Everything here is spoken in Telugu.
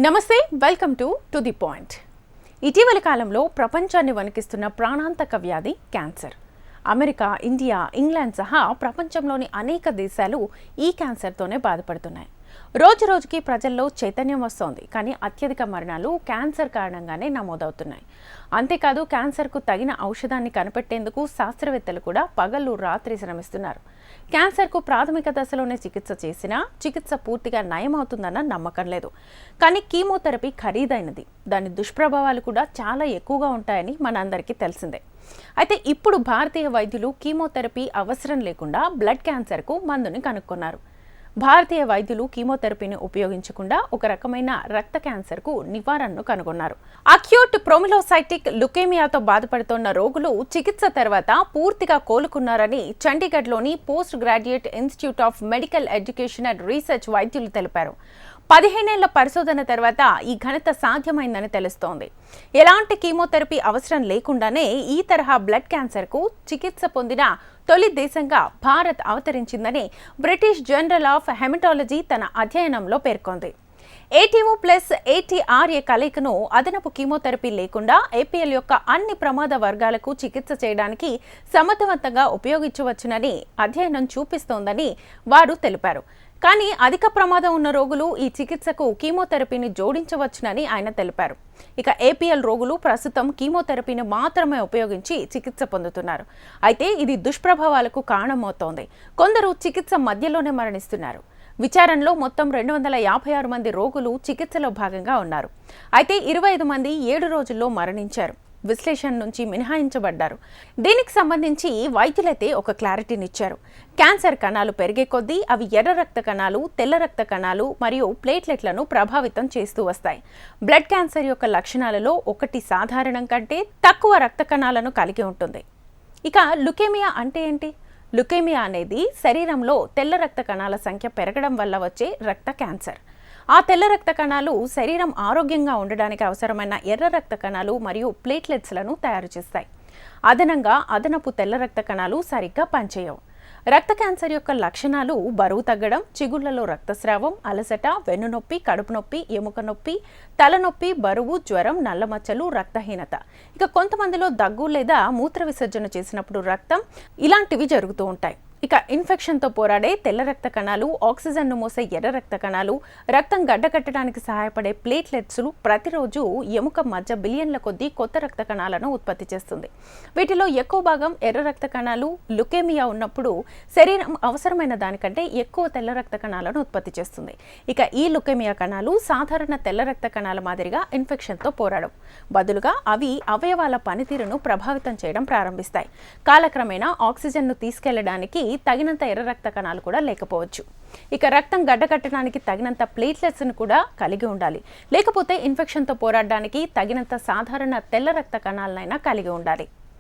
నమస్తే, వెల్కమ్ టు ది పాయింట్. ఇటీవల కాలంలో ప్రపంచాన్ని వణికిస్తున్న ప్రాణాంతక వ్యాధి క్యాన్సర్. అమెరికా, ఇండియా, ఇంగ్లాండ్ సహా ప్రపంచంలోని అనేక దేశాలు ఈ క్యాన్సర్తోనే బాధపడుతున్నాయి. రోజు రోజుకి ప్రజల్లో చైతన్యం వస్తోంది, కానీ అత్యధిక మరణాలు క్యాన్సర్ కారణంగానే నమోదవుతున్నాయి. అంతేకాదు, క్యాన్సర్కు తగిన ఔషధాన్ని కనిపెట్టేందుకు శాస్త్రవేత్తలు కూడా పగలు రాత్రి శ్రమిస్తున్నారు. క్యాన్సర్కు ప్రాథమిక దశలోనే చికిత్స చేసినా చికిత్స పూర్తిగా నయమవుతుందన్న నమ్మకం లేదు. కానీ కీమోథెరపీ ఖరీదైనది, దాని దుష్ప్రభావాలు కూడా చాలా ఎక్కువగా ఉంటాయని మనందరికీ తెలిసిందే. అయితే ఇప్పుడు భారతీయ వైద్యులు కీమోథెరపీ అవసరం లేకుండా బ్లడ్ క్యాన్సర్కు మందుని కనుక్కున్నారు. భారతీయ వైద్యులు కీమోథెరపీని ఉపయోగించకుండా ఒక రకమైన రక్త క్యాన్సర్కు నివారణను కనుగొన్నారు. అక్యూట్ ప్రోమిలోసైటిక్ లుకేమియాతో బాధపడుతున్న రోగులు చికిత్స తర్వాత పూర్తిగా కోలుకున్నారని చండీగఢ్లోని post graduate institute of medical education and research వైద్యులు తెలిపారు. 15 ఏళ్ల పరిశోధన తర్వాత ఈ ఘనత సాధ్యమైందని తెలుస్తోంది. ఎలాంటి కీమోథెరపీ అవసరం లేకుండానే ఈ తరహా బ్లడ్ క్యాన్సర్కు చికిత్స పొందిన తొలి దేశంగా భారత్ అవతరించిందని బ్రిటిష్ జర్నల్ ఆఫ్ హెమటాలజీ తన అధ్యయనంలో పేర్కొంది. ఏటీఓ ప్లస్ ఏటీఆర్ఏ కలయికను అదనపు కీమోథెరపీ లేకుండా ఏపీఎల్ యొక్క అన్ని ప్రమాద వర్గాలకు చికిత్స చేయడానికి సమర్థవంతంగా ఉపయోగించవచ్చునని అధ్యయనం చూపిస్తోందని వారు తెలిపారు. కానీ అధిక ప్రమాదం ఉన్న రోగులు ఈ చికిత్సకు కీమోథెరపీని జోడించవచ్చునని ఆయన తెలిపారు. ఇక ఏపీఎల్ రోగులు ప్రస్తుతం కీమోథెరపీని మాత్రమే ఉపయోగించి చికిత్స పొందుతున్నారు. అయితే ఇది దుష్ప్రభావాలకు కారణమవుతోంది. కొందరు చికిత్స మధ్యలోనే మరణిస్తున్నారు. విచారణలో మొత్తం 256 మంది రోగులు చికిత్సలో భాగంగా ఉన్నారు. అయితే 25 మంది 7 రోజుల్లో మరణించారు, విశ్లేషణ నుంచి మినహాయించబడ్డారు. దీనికి సంబంధించి వైద్యులైతే ఒక క్లారిటీనిచ్చారు. క్యాన్సర్ కణాలు పెరిగే కొద్దీ అవి ఎర్ర రక్త కణాలు, తెల్ల రక్త కణాలు మరియు ప్లేట్లెట్లను ప్రభావితం చేస్తూ వస్తాయి. బ్లడ్ క్యాన్సర్ యొక్క లక్షణాలలో ఒకటి సాధారణం కంటే తక్కువ రక్త కణాలను కలిగి ఉంటుంది. ఇక లుకేమియా అంటే ఏంటి? లుకేమియా అనేది శరీరంలో తెల్ల రక్త కణాల సంఖ్య పెరగడం వల్ల వచ్చే రక్త క్యాన్సర్. ఆ తెల్ల రక్త కణాలు శరీరం ఆరోగ్యంగా ఉండడానికి అవసరమైన ఎర్ర రక్త కణాలు మరియు ప్లేట్లెట్స్లను తయారు చేస్తాయి. అదనపు తెల్ల రక్త కణాలు సరిగ్గా పనిచేయవు. రక్త క్యాన్సర్ యొక్క లక్షణాలు బరువు తగ్గడం, చిగుళ్లలో రక్తస్రావం, అలసట, వెన్నునొప్పి, కడుపు నొప్పి, ఎముక నొప్పి, తలనొప్పి, బరువు, జ్వరం, నల్లమచ్చలు, రక్తహీనత. ఇక కొంతమందిలో దగ్గు లేదా మూత్ర విసర్జన చేసినప్పుడు రక్తం, ఇలాంటివి జరుగుతూ ఉంటాయి. ఇక ఇన్ఫెక్షన్తో పోరాడే తెల్ల రక్త కణాలు, ఆక్సిజన్ను మోసే ఎర్ర రక్త కణాలు, రక్తం గడ్డకట్టడానికి సహాయపడే ప్లేట్లెట్స్లు ప్రతిరోజు ఎముక మధ్య బిలియన్ల కొద్దీ కొత్త రక్త కణాలను ఉత్పత్తి చేస్తుంది. వీటిలో ఎక్కువ భాగం ఎర్ర రక్త కణాలు. లుకేమియా ఉన్నప్పుడు శరీరం అవసరమైన దానికంటే ఎక్కువ తెల్ల రక్త కణాలను ఉత్పత్తి చేస్తుంది. ఇక ఈ లుకేమియా కణాలు సాధారణ తెల్ల రక్త కణాల మాదిరిగా ఇన్ఫెక్షన్తో పోరాడవు. బదులుగా అవి అవయవాల పనితీరును ప్రభావితం చేయడం ప్రారంభిస్తాయి. కాలక్రమేణా ఆక్సిజన్ను తీసుకెళ్లడానికి తగినంత ఎర్ర రక్త కణాలు కూడా లేకపోవచ్చు. ఇక రక్తం గడ్డకట్టడానికి తగినంత ప్లేట్లెట్స్ను కూడా కలిగి ఉండాలి. లేకపోతే ఇన్ఫెక్షన్తో పోరాడడానికి తగినంత సాధారణ తెల్ల రక్త కణాలనైనా కలిగి ఉండాలి.